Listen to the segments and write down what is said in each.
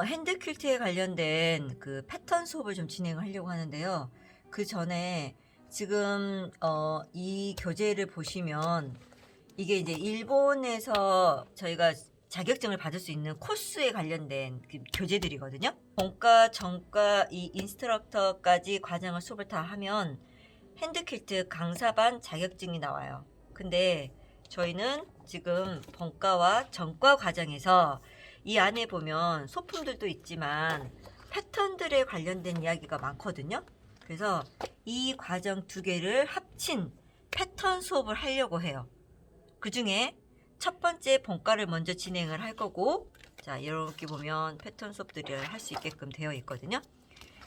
핸드 퀼트에 관련된 그 패턴 수업을 좀 진행하려고 하는데요. 그 전에 지금 이 교재를 보시면 이게 이제 일본에서 저희가 자격증을 받을 수 있는 코스에 관련된 그 교재들이거든요. 본과, 전과, 이 인스트럭터까지 과정을 수업을 다 하면 핸드 퀼트 강사반 자격증이 나와요. 근데 저희는 지금 본과와 전과 과정에서 이 안에 보면 소품들도 있지만 패턴들에 관련된 이야기가 많거든요. 그래서 이 과정 두 개를 합친 패턴 수업을 하려고 해요. 그 중에 첫 번째 본과를 먼저 진행을 할 거고, 자, 이렇게 보면 패턴 수업들을 할 수 있게끔 되어 있거든요.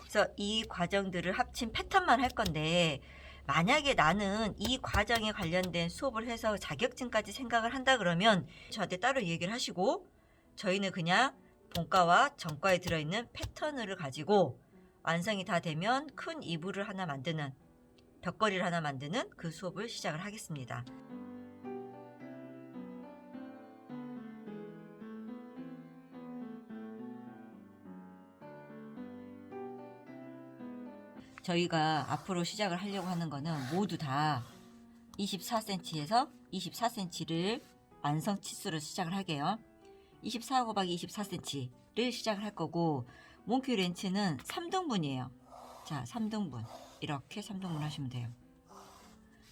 그래서 이 과정들을 합친 패턴만 할 건데, 만약에 나는 이 과정에 관련된 수업을 해서 자격증까지 생각을 한다 그러면 저한테 따로 얘기를 하시고, 저희는 그냥 본과와 전과에 들어있는 패턴을 가지고 완성이 다 되면 큰 이불을 하나 만드는, 벽걸이를 하나 만드는 그 수업을 시작을 하겠습니다. 저희가 앞으로 시작을 하려고 하는 거는 모두 다 24cm에서 24cm를 완성 치수로 시작을 하게요. 24 곱하기 24cm를 시작을 할 거고, 몽키 렌치는 3등분이에요. 자, 3등분. 이렇게 3등분 하시면 돼요.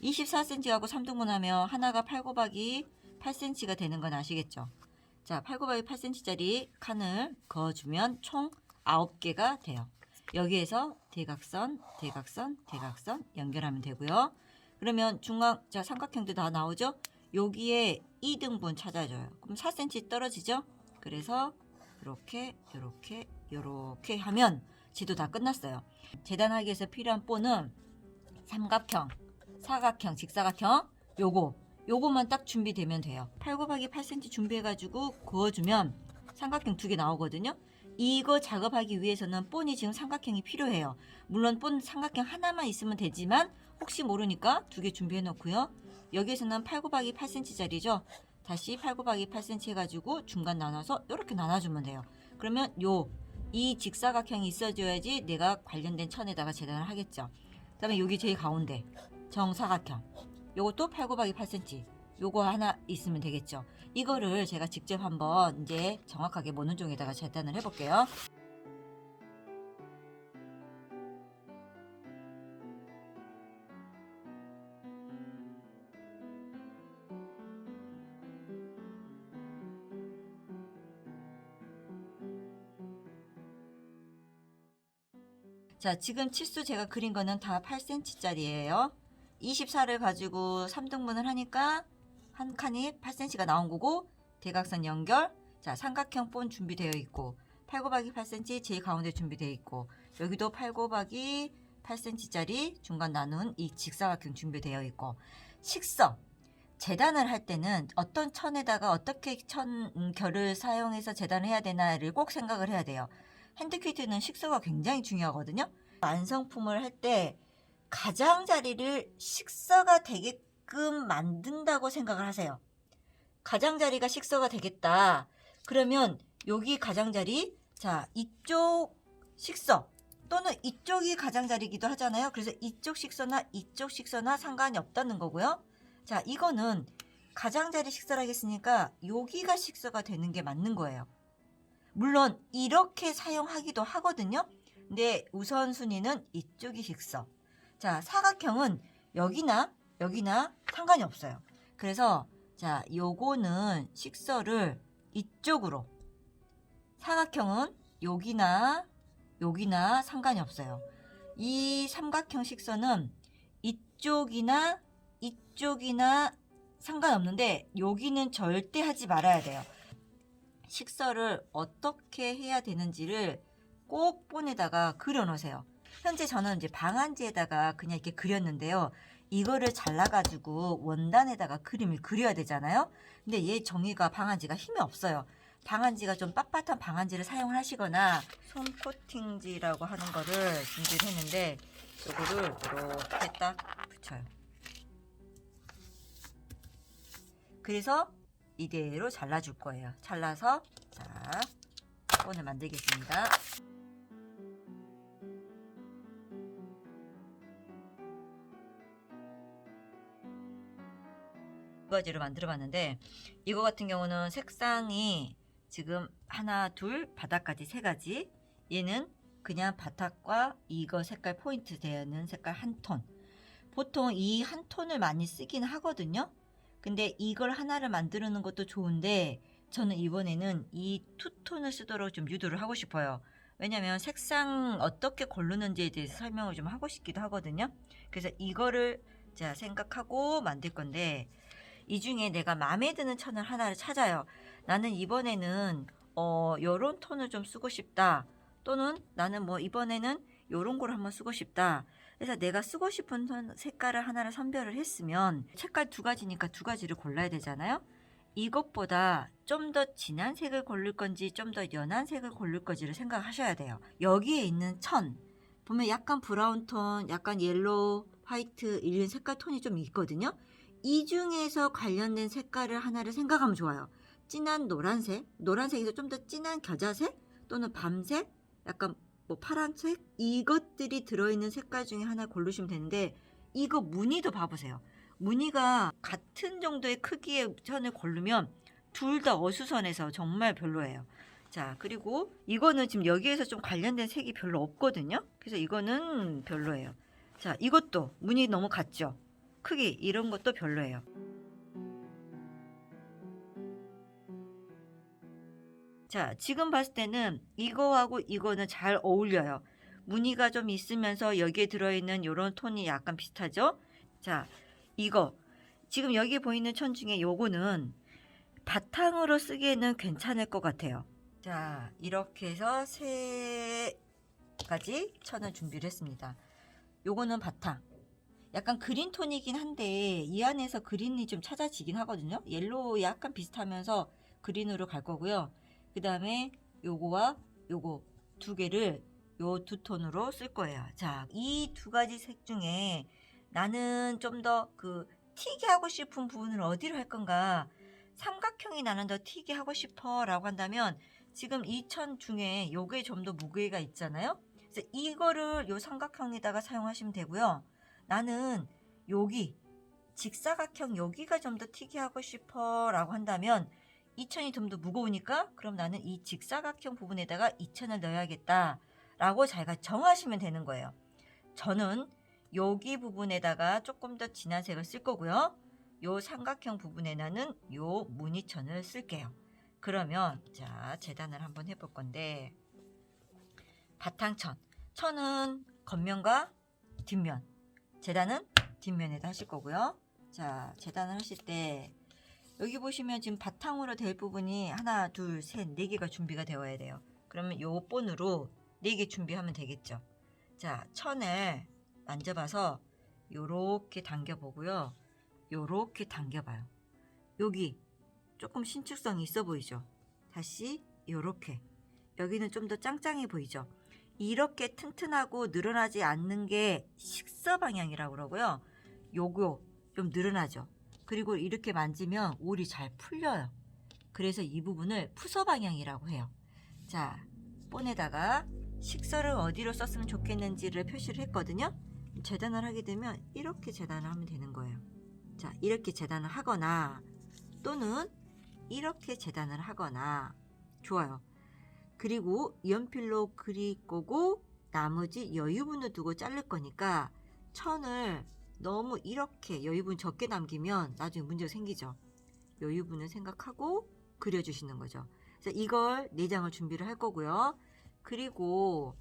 24cm하고 3등분 하면 하나가 8 곱하기 8cm가 되는 건 아시겠죠? 자, 8 곱하기 8cm짜리 칸을 그어주면 총 9개가 돼요. 여기에서 대각선, 대각선, 대각선 연결하면 되고요. 그러면 중앙, 자, 삼각형도 다 나오죠? 여기에 2등분 찾아줘요. 그럼 4cm 떨어지죠? 그래서 이렇게, 이렇게, 이렇게 하면 지도 다 끝났어요. 재단하기 위해서 필요한 본은 삼각형, 사각형, 직사각형, 요거만 딱 준비되면 돼요. 8 곱하기 8cm 준비해가지고 그어주면 삼각형 2개 나오거든요. 이거 작업하기 위해서는 본이 지금 삼각형이 필요해요. 물론 본 삼각형 하나만 있으면 되지만 혹시 모르니까 2개 준비해 놓고요. 여기에서는 8 곱하기 8cm짜리죠. 다시 8 곱하기 8cm 해가지고 중간 나눠서 이렇게 나눠주면 돼요. 그러면 이 직사각형이 있어줘야지 내가 관련된 천에다가 재단을 하겠죠. 그 다음에 여기 제일 가운데 정사각형, 요것도 8 곱하기 8cm, 요거 하나 있으면 되겠죠. 이거를 제가 직접 한번 이제 정확하게 모눈종에다가 재단을 해볼게요. 자, 지금 치수 제가 그린 거는 다 8cm짜리예요. 24를 가지고 3등분을 하니까 한 칸이 8cm가 나온 거고, 대각선 연결, 자, 삼각형 본 준비되어 있고, 8 곱하기 8cm 제일 가운데 준비되어 있고, 여기도 8 곱하기 8cm짜리 중간 나눈 이 직사각형 준비되어 있고, 식서, 재단을 할 때는 어떤 천에다가 어떻게 결을 사용해서 재단을 해야 되나를 꼭 생각을 해야 돼요. 핸드퀴트는 식서가 굉장히 중요하거든요. 완성품을 할 때 가장자리를 식서가 되게끔 만든다고 생각을 하세요. 가장자리가 식서가 되겠다. 그러면 여기 가장자리, 자, 이쪽 식서 또는 이쪽이 가장자리이기도 하잖아요. 그래서 이쪽 식서나 상관이 없다는 거고요. 자, 이거는 가장자리 식서라 했으니까 여기가 식서가 되는 게 맞는 거예요. 물론 이렇게 사용하기도 하거든요. 근데 우선순위는 이쪽이 식서. 자, 사각형은 여기나 상관이 없어요. 그래서 자, 요거는 식서를 이쪽으로, 사각형은 여기나 상관이 없어요. 이 삼각형 식서는 이쪽이나 상관없는데 여기는 절대 하지 말아야 돼요. 식서를 어떻게 해야 되는지를 꼭 본에다가 그려 놓으세요. 현재 저는 이제 방안지에다가 그냥 이렇게 그렸는데요. 이거를 잘라가지고 원단에다가 그림을 그려야 되잖아요. 근데 얘 정의가 방안지가 힘이 없어요. 방안지가 좀 빳빳한 방안지를 사용을 하시거나 솜 코팅지라고 하는 거를 준비를 했는데 요거를 이렇게 딱 붙여요. 그래서 이대로 잘라줄 거예요. 잘라서 자 본을 만들겠습니다. 두 가지를 만들어 봤는데, 이거 같은 경우는 색상이 지금 하나, 둘, 바닥까지 세 가지. 얘는 그냥 바닥과 이거 색깔 포인트 되는 색깔 한 톤. 보통 이 한 톤을 많이 쓰긴 하거든요. 근데 이걸 하나를 만드는 것도 좋은데 저는 이번에는 이 투톤을 쓰도록 좀 유도를 하고 싶어요. 왜냐면 색상 어떻게 고르는지에 대해서 설명을 좀 하고 싶기도 하거든요. 그래서 이거를 자 생각하고 만들 건데, 이 중에 내가 마음에 드는 천을 하나를 찾아요. 나는 이번에는 요런 톤을 좀 쓰고 싶다. 또는 나는 뭐 이번에는 요런 걸 한번 쓰고 싶다. 그래서 내가 쓰고 싶은 색깔을 하나를 선별을 했으면 색깔 두 가지니까 두 가지를 골라야 되잖아요. 이것보다 좀 더 진한 색을 고를 건지 좀 더 연한 색을 고를 건지를 생각하셔야 돼요. 여기에 있는 천 보면 약간 브라운 톤, 약간 옐로우, 화이트 이런 색깔 톤이 좀 있거든요. 이 중에서 관련된 색깔을 하나를 생각하면 좋아요. 진한 노란색, 노란색에서 좀 더 진한 겨자색 또는 밤색, 약간 뭐 파란색 이것들이 들어있는 색깔 중에 하나 고르시면 되는데, 이거 무늬도 봐보세요. 무늬가 같은 정도의 크기의 천을 고르면 둘 다 어수선해서 정말 별로예요. 자, 그리고 이거는 지금 여기에서 좀 관련된 색이 별로 없거든요. 그래서 이거는 별로예요. 자, 이것도 무늬 너무 같죠. 크기 이런 것도 별로예요. 자, 지금 봤을 때는 이거하고 이거는 잘 어울려요. 무늬가 좀 있으면서 여기에 들어있는 이런 톤이 약간 비슷하죠. 자, 이거 지금 여기 보이는 천 중에 요거는 바탕으로 쓰기에는 괜찮을 것 같아요. 자, 이렇게 해서 세 가지 천을 준비를 했습니다. 요거는 바탕, 약간 그린 톤이긴 한데 이 안에서 그린이 좀 찾아지긴 하거든요. 옐로우 약간 비슷하면서 그린으로 갈 거고요. 그 다음에 요거와 요거 두 개를 요 두 톤으로 쓸 거예요. 자, 이 두 가지 색 중에 나는 좀 더 그 튀게 하고 싶은 부분을 어디로 할 건가, 삼각형이 나는 더 튀게 하고 싶어 라고 한다면 지금 이 천 중에 요게 좀 더 무게가 있잖아요. 그래서 이거를 요 삼각형에다가 사용하시면 되고요. 나는 여기 직사각형 여기가 좀 더 튀게 하고 싶어 라고 한다면 이 천이 좀 더 무거우니까 그럼 나는 이 직사각형 부분에다가 이 천을 넣어야겠다 라고 자기가 정하시면 되는 거예요. 저는 여기 부분에다가 조금 더 진한 색을 쓸 거고요. 요 삼각형 부분에 나는 요 무늬천을 쓸게요. 그러면 자, 재단을 한번 해볼 건데, 바탕천, 천은 겉면과 뒷면, 재단은 뒷면에다 하실 거고요. 자, 재단을 하실 때 여기 보시면 지금 바탕으로 될 부분이 하나, 둘, 셋, 네 개가 준비가 되어야 돼요. 그러면 요 본으로 4개 준비하면 되겠죠. 자, 천을 만져봐서 요렇게 당겨보고요. 요렇게 당겨봐요. 여기 조금 신축성이 있어 보이죠? 다시 요렇게. 여기는 좀 더 짱짱해 보이죠? 이렇게 튼튼하고 늘어나지 않는 게 식서 방향이라고 그러고요. 요거 좀 늘어나죠. 그리고 이렇게 만지면 올이 잘 풀려요. 그래서 이 부분을 푸서 방향이라고 해요. 자, 본에다가 식서를 어디로 썼으면 좋겠는지를 표시를 했거든요. 재단을 하게 되면 이렇게 재단을 하면 되는 거예요. 자, 이렇게 재단을 하거나 또는 이렇게 재단을 하거나 좋아요. 그리고 연필로 그릴 거고 나머지 여유분을 두고 자를 거니까 천을 너무 이렇게 여유분 적게 남기면 나중에 문제가 생기죠. 여유분을 생각하고 그려주시는 거죠. 그래서 이걸 4장을 준비를 할 거고요. 그리고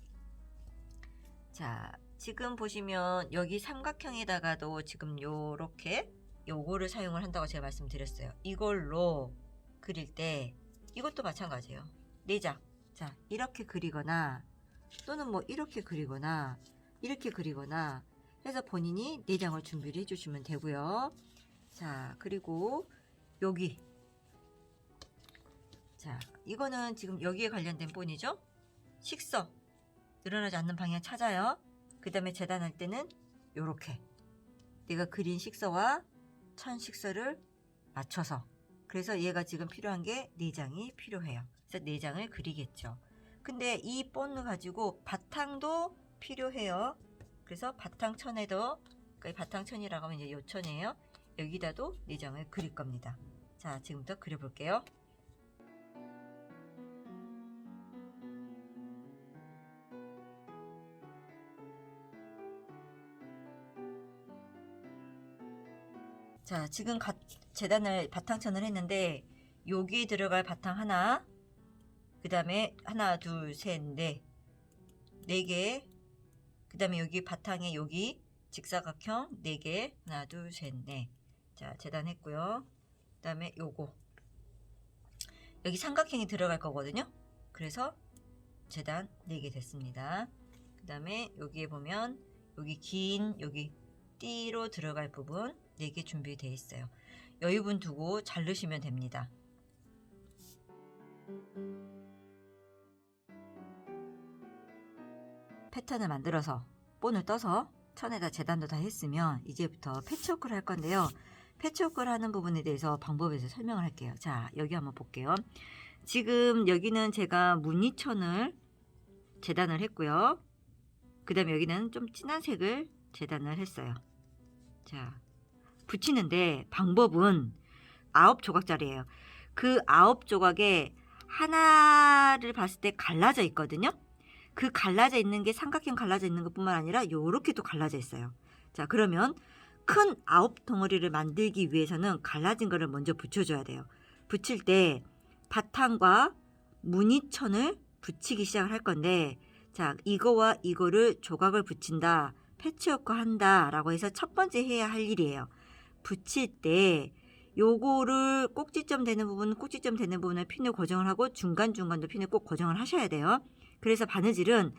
자, 지금 보시면 여기 삼각형에다가도 지금 요렇게 요거를 사용을 한다고 제가 말씀드렸어요. 이걸로 그릴 때 이것도 마찬가지예요. 4장. 자, 이렇게 그리거나 또는 뭐 이렇게 그리거나 이렇게 그리거나 해서 본인이 4장을 준비를 해주시면 되고요. 자, 그리고 여기 자, 이거는 지금 여기에 관련된 본이죠. 식서 늘어나지 않는 방향 찾아요. 그 다음에 재단할 때는 요렇게 내가 그린 식서와 천 식서를 맞춰서, 그래서 얘가 지금 필요한 게 4장이 필요해요. 그래서 4장을 그리겠죠. 근데 이 본을 가지고 바탕도 필요해요. 그래서 바탕천에도, 그러니까 바탕천이라고 하면 이제 요 천이에요. 여기다도 내장을 그릴 겁니다. 자, 지금부터 그려볼게요. 자, 지금 재단을 바탕천을 했는데 여기 들어갈 바탕 하나, 그 다음에 하나, 둘, 셋, 넷, 4개, 그 다음에 여기 바탕에 여기 직사각형 4개, 하나, 둘, 셋, 넷. 자, 재단했고요. 그 다음에 요거 여기 삼각형이 들어갈 거거든요. 그래서 재단 4개 됐습니다. 그 다음에 여기에 보면 여기 긴 여기 띠로 들어갈 부분 4개 준비되어 있어요. 여유분 두고 자르시면 됩니다. 패턴을 만들어서 본을 떠서 천에다 재단도 다 했으면 이제부터 패치워크를 할 건데요. 패치워크를 하는 부분에 대해서 방법에 대해서 설명을 할게요. 자, 여기 한번 볼게요. 지금 여기는 제가 무늬천을 재단을 했고요. 그 다음에 여기는 좀 진한 색을 재단을 했어요. 자, 붙이는데 방법은 9조각짜리예요. 그 9조각에 하나를 봤을 때 갈라져 있거든요. 그 갈라져 있는 게 삼각형 갈라져 있는 것뿐만 아니라 요렇게 또 갈라져 있어요. 자, 그러면 큰 9덩어리를 만들기 위해서는 갈라진 거를 먼저 붙여줘야 돼요. 붙일 때 바탕과 무늬천을 붙이기 시작을 할 건데, 자, 이거와 이거를 조각을 붙인다, 패치워크 한다 라고 해서 첫 번째 해야 할 일이에요. 붙일 때 요거를 꼭지점 되는 부분을 핀을 고정을 하고 중간중간도 핀을 꼭 고정을 하셔야 돼요. 그래서 바느질은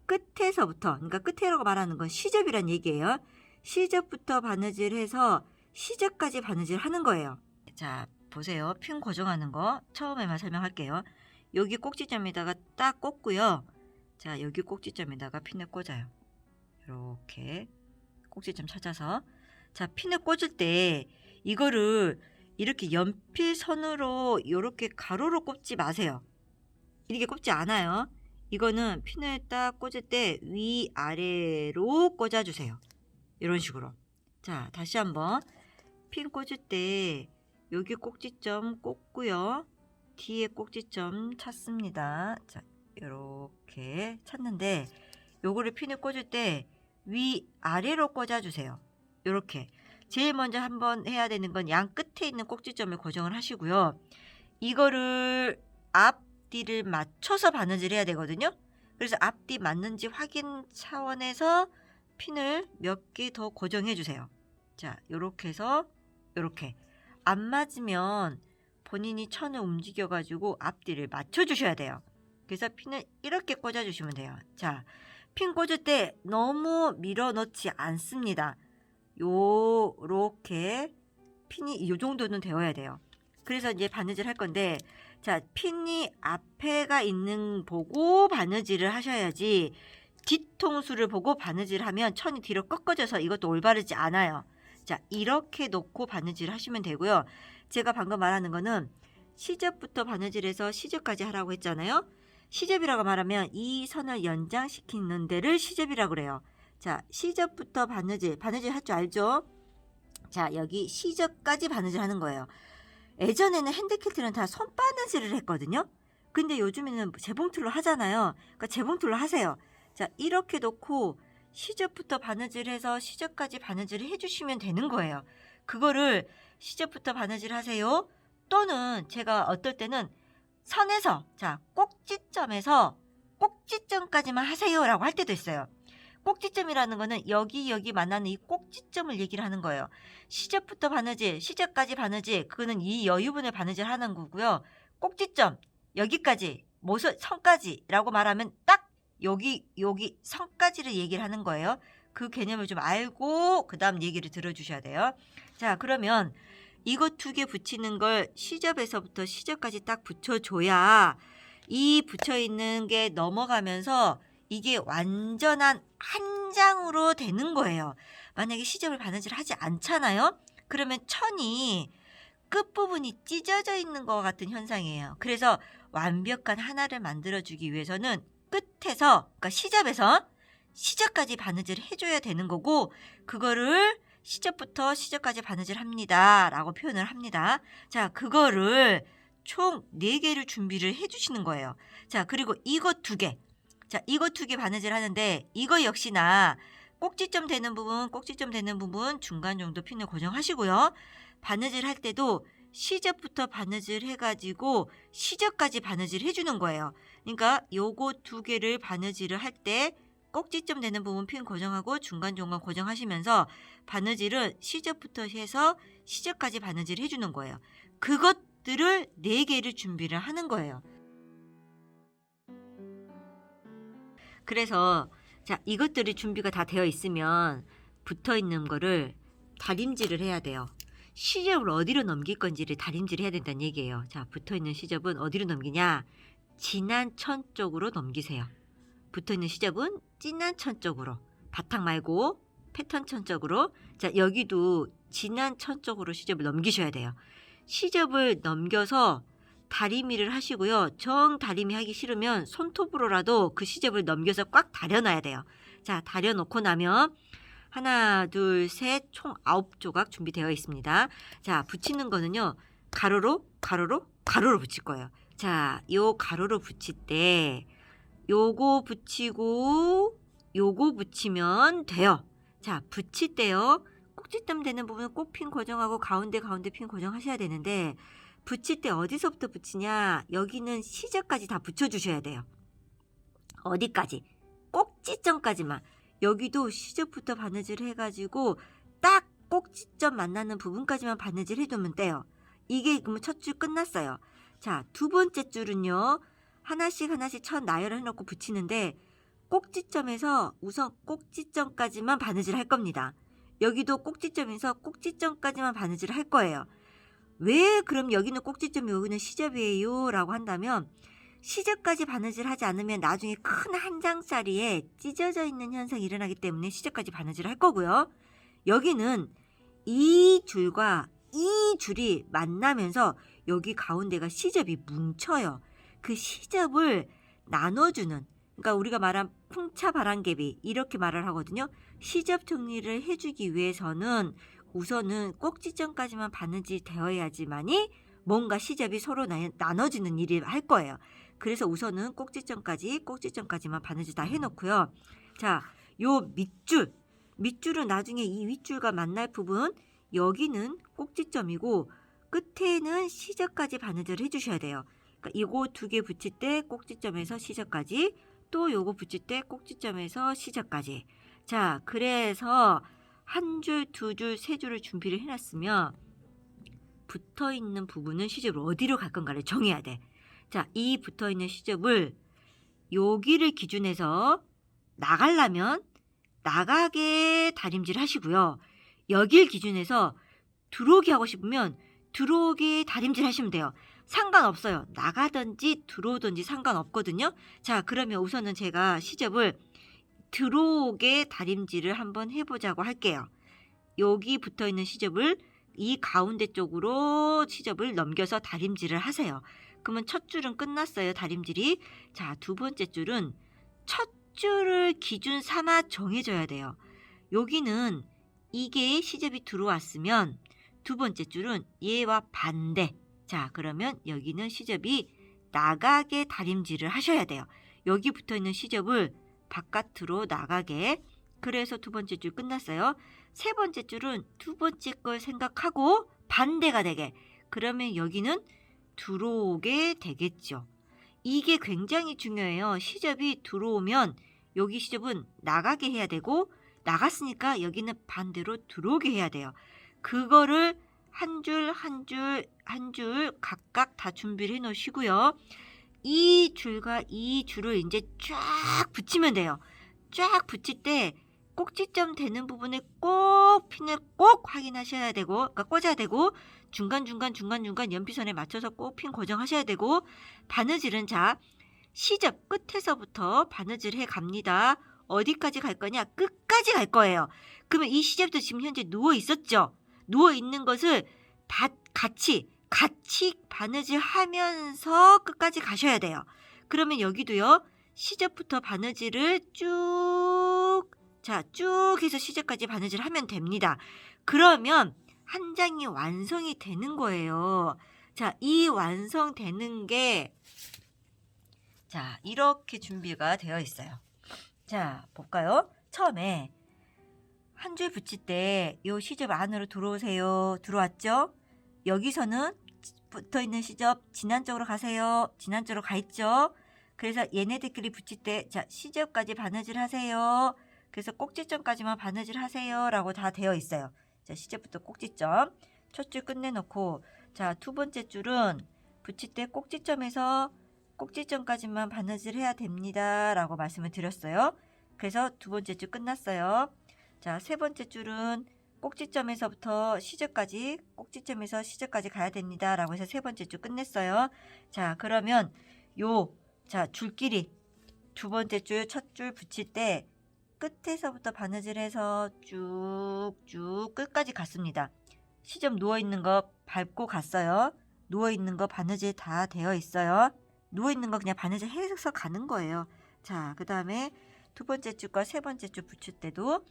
끝에서부터, 그러니까 끝에라고 말하는 건 시접이란 얘기예요. 시접부터 바느질해서 시접까지 바느질 하는 거예요. 자, 보세요. 핀 고정하는 거 처음에만 설명할게요. 여기 꼭지점에다가 딱 꽂고요. 자, 여기 꼭지점에다가 핀을 꽂아요. 이렇게 꼭지점 찾아서, 자, 핀을 꽂을 때 이거를 이렇게 연필선으로 이렇게 가로로 꼽지 마세요. 이렇게 꼽지 않아요. 이거는 핀을 딱 꽂을 때 위아래로 꽂아주세요. 이런 식으로. 자, 다시 한번 핀 꽂을 때 여기 꼭지점 꽂고요. 뒤에 꼭지점 찾습니다. 자, 이렇게 찾는데 요거를 핀을 꽂을 때 위아래로 꽂아주세요. 이렇게. 제일 먼저 한번 해야 되는 건 양 끝에 있는 꼭지점을 고정을 하시고요. 이거를 앞뒤를 맞춰서 바느질 해야 되거든요. 그래서 앞뒤 맞는지 확인 차원에서 핀을 몇 개 더 고정해 주세요. 자, 요렇게 해서 요렇게. 안 맞으면 본인이 천을 움직여 가지고 앞뒤를 맞춰 주셔야 돼요. 그래서 핀을 이렇게 꽂아 주시면 돼요. 자, 핀 꽂을 때 너무 밀어 넣지 않습니다. 요렇게 핀이 요 정도는 되어야 돼요. 그래서 이제 바느질 할 건데, 자, 핀이 앞에가 있는 보고 바느질을 하셔야지 뒤통수를 보고 바느질 하면 천이 뒤로 꺾어져서 이것도 올바르지 않아요. 자, 이렇게 놓고 바느질 하시면 되고요. 제가 방금 말하는 거는 시접부터 바느질해서 시접까지 하라고 했잖아요. 시접이라고 말하면 이 선을 연장시키는 데를 시접이라고 그래요. 자, 시접부터 바느질 할 줄 알죠? 자, 여기 시접까지 바느질 하는 거예요. 예전에는 핸드킬트는 다 손바느질을 했거든요. 근데 요즘에는 재봉틀로 하잖아요. 그러니까 재봉틀로 하세요. 자, 이렇게 놓고 시접부터 바느질해서 시접까지 바느질을 해주시면 되는 거예요. 그거를 시접부터 바느질 하세요. 또는 제가 어떨 때는 선에서, 자, 꼭지점에서 꼭지점까지만 하세요 라고 할 때도 있어요. 꼭지점이라는 거는 여기 만나는 이 꼭지점을 얘기를 하는 거예요. 시접부터 바느질, 시접까지 바느질, 그거는 이 여유분을 바느질 하는 거고요. 꼭지점, 여기까지, 선까지라고 말하면 딱 여기 선까지를 얘기를 하는 거예요. 그 개념을 좀 알고 그 다음 얘기를 들어주셔야 돼요. 자, 그러면 이거 2개 붙이는 걸 시접에서부터 시접까지 딱 붙여줘야 이 붙여있는 게 넘어가면서 이게 완전한 한 장으로 되는 거예요. 만약에 시접을 바느질 하지 않잖아요. 그러면 천이 끝부분이 찢어져 있는 것 같은 현상이에요. 그래서 완벽한 하나를 만들어주기 위해서는 끝에서, 그러니까 시접에서 시접까지 바느질을 해줘야 되는 거고, 그거를 시접부터 시접까지 바느질 합니다 라고 표현을 합니다. 자, 그거를 총 4개를 준비를 해주시는 거예요. 자, 그리고 이것 2개. 자, 이것 2개 바느질 하는데, 이거 역시나 꼭지점 되는 부분 중간 정도 핀을 고정하시고요. 바느질 할 때도 시접부터 바느질 해가지고 시접까지 바느질 해주는 거예요. 그러니까 요거 2개를 바느질을 할 때 꼭지점 되는 부분 핀 고정하고 중간 고정하시면서 바느질은 시접부터 해서 시접까지 바느질 해주는 거예요. 그것들을 4개를 준비를 하는 거예요. 그래서 자, 이것들이 준비가 다 되어 있으면 붙어 있는 거를 다림질을 해야 돼요. 시접을 어디로 넘길 건지를 다림질을 해야 된다는 얘기예요. 자, 붙어 있는 시접은 어디로 넘기냐? 진한 천 쪽으로 넘기세요. 붙어 있는 시접은 진한 천 쪽으로, 바탕 말고 패턴 천 쪽으로. 자, 여기도 진한 천 쪽으로 시접을 넘기셔야 돼요. 시접을 넘겨서 다리미를 하시고요. 정 다리미 하기 싫으면 손톱으로라도 그 시접을 넘겨서 꽉 다려놔야 돼요. 자, 다려놓고 나면 하나, 둘, 셋, 총 9조각 준비되어 있습니다. 자, 붙이는 거는요. 가로로 붙일 거예요. 자, 요 가로로 붙일 때 요거 붙이고 요거 붙이면 돼요. 자, 붙일 때요. 꼭지점 되는 부분은 꼭 핀 고정하고 가운데 핀 고정하셔야 되는데, 붙일 때 어디서부터 붙이냐? 여기는 시접까지 다 붙여주셔야 돼요. 어디까지? 꼭지점까지만. 여기도 시접부터 바느질 해가지고 딱 꼭지점 만나는 부분까지만 바느질 해두면 돼요. 이게 그러면 첫 줄 끝났어요. 자, 2번째 줄은요. 하나씩 천 나열을 해놓고 붙이는데, 꼭지점에서 우선 꼭지점까지만 바느질 할 겁니다. 여기도 꼭지점에서 꼭지점까지만 바느질 할 거예요. 왜 그럼 여기는 꼭지점이 여기는 시접이에요? 라고 한다면, 시접까지 바느질 하지 않으면 나중에 큰 한 장짜리에 찢어져 있는 현상이 일어나기 때문에 시접까지 바느질을 할 거고요. 여기는 이 줄과 이 줄이 만나면서 여기 가운데가 시접이 뭉쳐요. 그 시접을 나눠주는, 그러니까 우리가 말한 풍차 바람개비 이렇게 말을 하거든요. 시접 정리를 해주기 위해서는 우선은 꼭지점까지만 바느질 되어야지만이 뭔가 시접이 서로 나눠지는 일을 할 거예요. 그래서 우선은 꼭지점까지만 바느질 다 해놓고요. 자, 요 밑줄은 나중에 이 윗줄과 만날 부분, 여기는 꼭지점이고 끝에는 시접까지 바느질을 해주셔야 돼요. 그러니까 이거 2개 붙일 때 꼭지점에서 시접까지, 또 요거 붙일 때 꼭지점에서 시접까지. 자, 그래서 한 줄, 2줄, 3줄을 준비를 해놨으면 붙어있는 부분은 시접을 어디로 갈 건가를 정해야 돼. 자, 이 붙어있는 시접을 여기를 기준해서 나가려면 나가게 다림질 하시고요. 여길 기준해서 들어오게 하고 싶으면 들어오게 다림질 하시면 돼요. 상관없어요. 나가든지 들어오든지 상관없거든요. 자, 그러면 우선은 제가 시접을 들어오게 다림질을 한번 해보자고 할게요. 여기 붙어있는 시접을 이 가운데 쪽으로 시접을 넘겨서 다림질을 하세요. 그러면 첫 줄은 끝났어요. 다림질이. 자, 2번째 줄은 첫 줄을 기준 삼아 정해줘야 돼요. 여기는 이게 시접이 들어왔으면 2번째 줄은 얘와 반대. 자, 그러면 여기는 시접이 나가게 다림질을 하셔야 돼요. 여기 붙어있는 시접을 바깥으로 나가게. 그래서 2번째 줄 끝났어요. 3번째 줄은 2번째 걸 생각하고 반대가 되게. 그러면 여기는 들어오게 되겠죠. 이게 굉장히 중요해요. 시접이 들어오면 여기 시접은 나가게 해야 되고, 나갔으니까 여기는 반대로 들어오게 해야 돼요. 그거를 한 줄 각각 다 준비를 해 놓으시고요. 이 줄과 이 줄을 이제 쫙 붙이면 돼요. 쫙 붙일 때 꼭지점 되는 부분에 꼭 핀을 꼭 확인하셔야 되고, 그러니까 꽂아야 되고, 중간 연피선에 맞춰서 꼭 핀 고정하셔야 되고, 바느질은 자, 시접 끝에서부터 바느질 해 갑니다. 어디까지 갈 거냐? 끝까지 갈 거예요. 그러면 이 시접도 지금 현재 누워 있었죠? 누워 있는 것을 같이 바느질 하면서 끝까지 가셔야 돼요. 그러면 여기도요. 시접부터 바느질을 쭉 해서 시접까지 바느질 하면 됩니다. 그러면 한 장이 완성이 되는 거예요. 자, 이 완성되는 게 이렇게 준비가 되어 있어요. 자, 볼까요? 처음에 한 줄 붙일 때 요 시접 안으로 들어오세요. 들어왔죠? 여기서는 붙어있는 시접 지난 쪽으로 가세요. 지난 쪽으로 가 있죠? 그래서 얘네들끼리 붙일 때 시접까지 바느질 하세요. 그래서 꼭지점까지만 바느질 하세요. 라고 다 되어 있어요. 자, 시접부터 꼭지점. 첫 줄 끝내놓고 두 번째 줄은 붙일 때 꼭지점에서 꼭지점까지만 바느질 해야 됩니다. 라고 말씀을 드렸어요. 그래서 두 번째 줄 끝났어요. 자, 세 번째 줄은 꼭지점에서부터 시접까지 꼭지점에서 시접까지 가야 됩니다. 라고 해서 세 번째 줄 끝냈어요. 자, 그러면 줄끼리 두 번째 줄, 첫 줄 붙일 때 끝에서부터 바느질해서 쭉쭉 끝까지 갔습니다. 시접 누워있는 거 밟고 갔어요. 누워있는 거 바느질 다 되어 있어요. 누워있는 거 그냥 바느질 해서 가는 거예요. 자, 그 다음에 두 번째 줄과 세 번째 줄 붙일 때도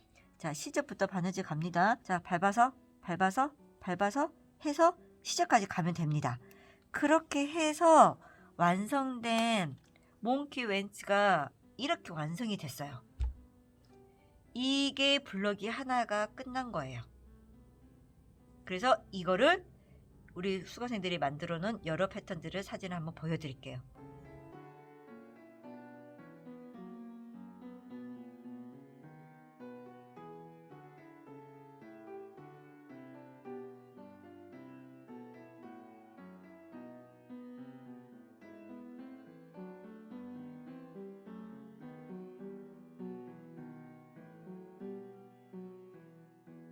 시접부터 바느질 갑니다. 자, 밟아서 해서 시접까지 가면 됩니다. 그렇게 해서 완성된 몽키 웬치가 이렇게 완성이 됐어요. 이게 블럭이 하나가 끝난 거예요. 그래서 이거를 우리 수강생들이 만들어 놓은 여러 패턴들을 사진을 한번 보여드릴게요.